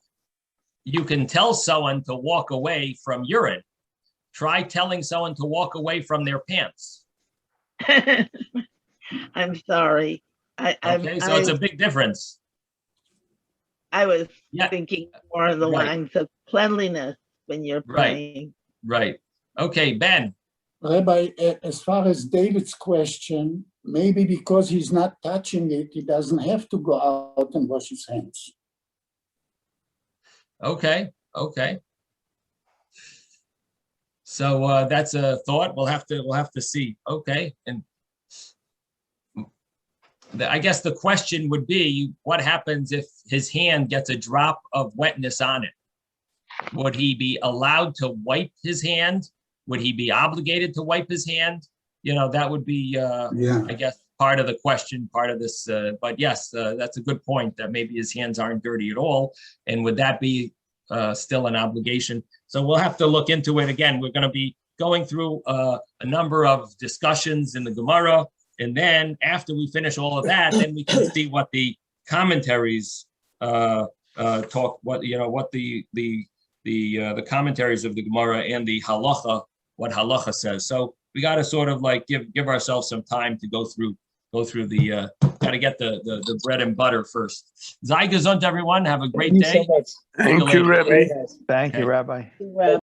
You can tell someone to walk away from urine. Try telling someone to walk away from their pants. I'm sorry. Okay, so it's a big difference. I was Yeah. thinking more of the Right. lines of cleanliness when you're Right. praying. Right. Okay, Ben. Rabbi, as far as David's question, maybe because he's not touching it, he doesn't have to go out and wash his hands. Okay. Okay. So that's a thought. We'll have to see. Okay. And I guess the question would be, what happens if his hand gets a drop of wetness on it? Would he be allowed to wipe his hand? Would he be obligated to wipe his hand? You know, that would be, I guess, part of the question, part of this. But yes, that's a good point, that maybe his hands aren't dirty at all. And would that be still an obligation? So we'll have to look into it again. We're going to be going through a number of discussions in the Gemara. And then after we finish all of that, then we can see what the commentaries talk, what the commentaries of the Gemara and the halacha, what halacha says. So we got to sort of like give ourselves some time to go through the got to get the bread and butter first. Sei gesund, everyone. Have a great day. Thank you so much. Thank you, later. Rabbi. Thank Okay. you, Rabbi. Well,